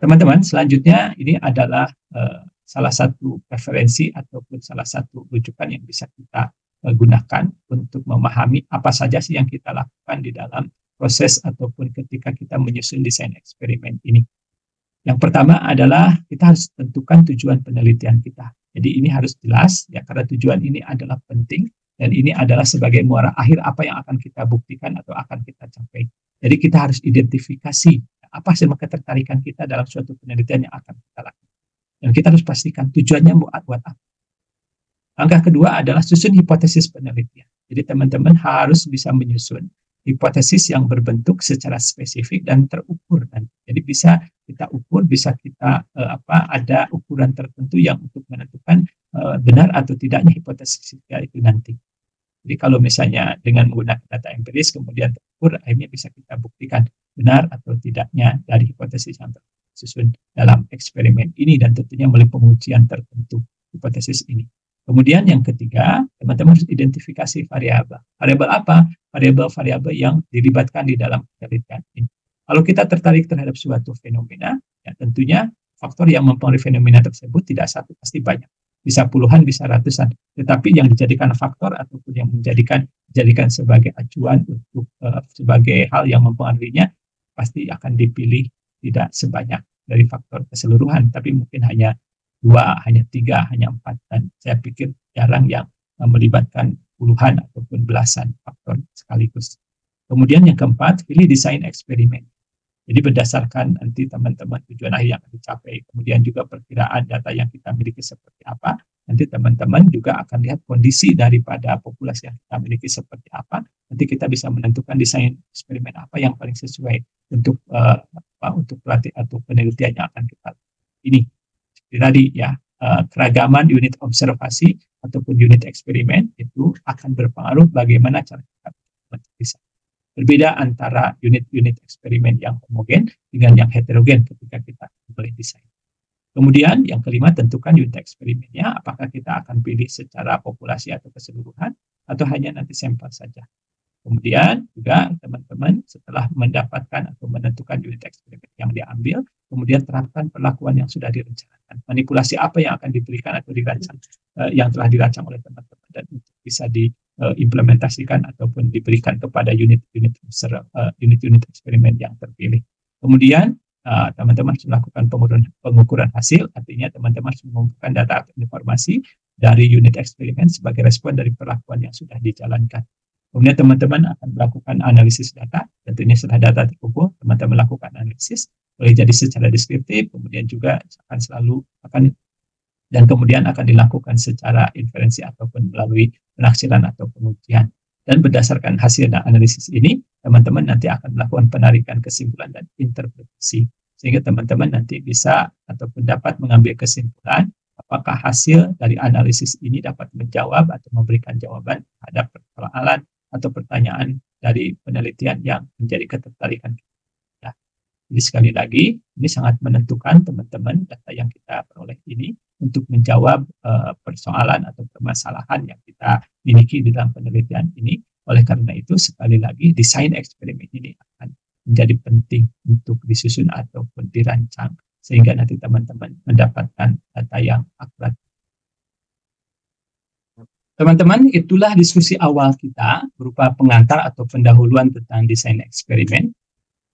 teman-teman, selanjutnya ini adalah salah satu referensi ataupun salah satu rujukan yang bisa kita gunakan untuk memahami apa saja sih yang kita lakukan di dalam proses ataupun ketika kita menyusun desain eksperimen ini. Yang pertama adalah kita harus tentukan tujuan penelitian kita. Jadi ini harus jelas ya, karena tujuan ini adalah penting dan ini adalah sebagai muara akhir apa yang akan kita buktikan atau akan kita capai. Jadi kita harus identifikasi apa sih ketertarikan kita dalam suatu penelitian yang akan kita lakukan. Dan kita harus pastikan tujuannya buat apa. Langkah kedua adalah susun hipotesis penelitian. Jadi teman-teman harus bisa menyusun hipotesis yang berbentuk secara spesifik dan terukur. Jadi bisa kita ukur, bisa kita ada ukuran tertentu yang untuk menentukan benar atau tidaknya hipotesis itu nanti. Jadi kalau misalnya dengan menggunakan data empiris kemudian terukur, akhirnya bisa kita buktikan benar atau tidaknya dari hipotesis yang tersusun dalam eksperimen ini dan tentunya melalui pengujian tertentu hipotesis ini. Kemudian yang ketiga, teman-teman harus identifikasi variabel. Variabel apa? Variabel-variabel yang dilibatkan di dalam penelitian ini. Kalau kita tertarik terhadap suatu fenomena, ya tentunya faktor yang mempengaruhi fenomena tersebut tidak satu, pasti banyak. Bisa puluhan, bisa ratusan. Tetapi yang dijadikan faktor ataupun yang dijadikan sebagai acuan untuk sebagai hal yang mempengaruhinya, pasti akan dipilih tidak sebanyak dari faktor keseluruhan, tapi mungkin hanya 2, hanya 3, hanya 4, dan saya pikir jarang yang melibatkan puluhan ataupun belasan faktor sekaligus. Kemudian yang keempat, pilih desain eksperimen. Jadi berdasarkan nanti teman-teman tujuan akhir yang akan dicapai, kemudian juga perkiraan data yang kita miliki seperti apa, nanti teman-teman juga akan lihat kondisi daripada populasi yang kita miliki seperti apa, nanti kita bisa menentukan desain eksperimen apa yang paling sesuai untuk pelatih atau penelitian yang akan kita ini. Tadi ya, keragaman unit observasi ataupun unit eksperimen itu akan berpengaruh bagaimana cara kita mendesain. Berbeda antara unit-unit eksperimen yang homogen dengan yang heterogen ketika kita mulai desain. Kemudian yang kelima, tentukan unit eksperimennya, apakah kita akan pilih secara populasi atau keseluruhan atau hanya nanti sampel saja. Kemudian juga teman-teman setelah mendapatkan atau menentukan unit eksperimen yang diambil, kemudian terapkan perlakuan yang sudah direncanakan. Manipulasi apa yang akan diberikan atau dirancang, yang telah dirancang oleh teman-teman dan bisa diimplementasikan ataupun diberikan kepada unit-unit eksperimen yang terpilih. Kemudian teman-teman harus melakukan pengukuran hasil, artinya teman-teman harus mengumpulkan data atau informasi dari unit eksperimen sebagai respon dari perlakuan yang sudah dijalankan. Kemudian teman-teman akan melakukan analisis data, tentunya setelah data terkumpul, teman-teman melakukan analisis, boleh jadi secara deskriptif, kemudian juga dan kemudian akan dilakukan secara inferensi ataupun melalui penaksiran atau pengujian. Dan berdasarkan hasil dan analisis ini, teman-teman nanti akan melakukan penarikan kesimpulan dan interpretasi, sehingga teman-teman nanti bisa ataupun dapat mengambil kesimpulan apakah hasil dari analisis ini dapat menjawab atau memberikan jawaban terhadap persoalan atau pertanyaan dari penelitian yang menjadi ketertarikan kita. Jadi sekali lagi, ini sangat menentukan teman-teman data yang kita peroleh ini untuk menjawab persoalan atau permasalahan yang kita miliki di dalam penelitian ini. Oleh karena itu, sekali lagi, desain eksperimen ini akan menjadi penting untuk disusun ataupun dirancang, sehingga nanti teman-teman mendapatkan data yang akurat. Teman-teman, itulah diskusi awal kita berupa pengantar atau pendahuluan tentang desain eksperimen.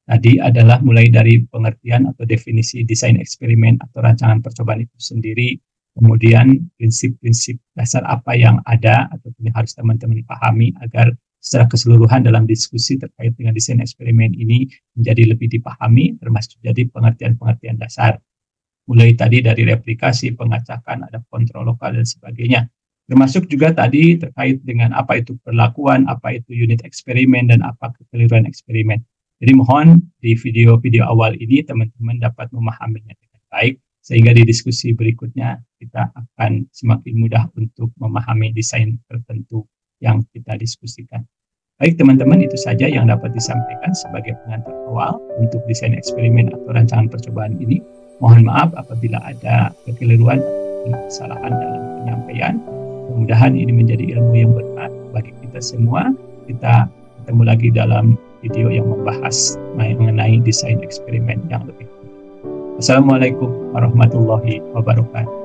Tadi adalah mulai dari pengertian atau definisi desain eksperimen atau rancangan percobaan itu sendiri, kemudian prinsip-prinsip dasar apa yang ada atau yang harus teman-teman pahami agar secara keseluruhan dalam diskusi terkait dengan desain eksperimen ini menjadi lebih dipahami, termasuk jadi pengertian-pengertian dasar. Mulai tadi dari replikasi, pengacakan, ada kontrol lokal dan sebagainya. Termasuk juga tadi terkait dengan apa itu perlakuan, apa itu unit eksperimen, dan apa kekeliruan eksperimen. Jadi mohon di video-video awal ini teman-teman dapat memahaminya dengan baik, sehingga di diskusi berikutnya kita akan semakin mudah untuk memahami desain tertentu yang kita diskusikan. Baik teman-teman, itu saja yang dapat disampaikan sebagai pengantar awal untuk desain eksperimen atau rancangan percobaan ini. Mohon maaf apabila ada kekeliruan atau kesalahan dalam penyampaian. Mudah-mudahan ini menjadi ilmu yang bermanfaat bagi kita semua. Kita ketemu lagi dalam video yang membahas mengenai desain eksperimen yang lebih. Assalamualaikum warahmatullahi wabarakatuh.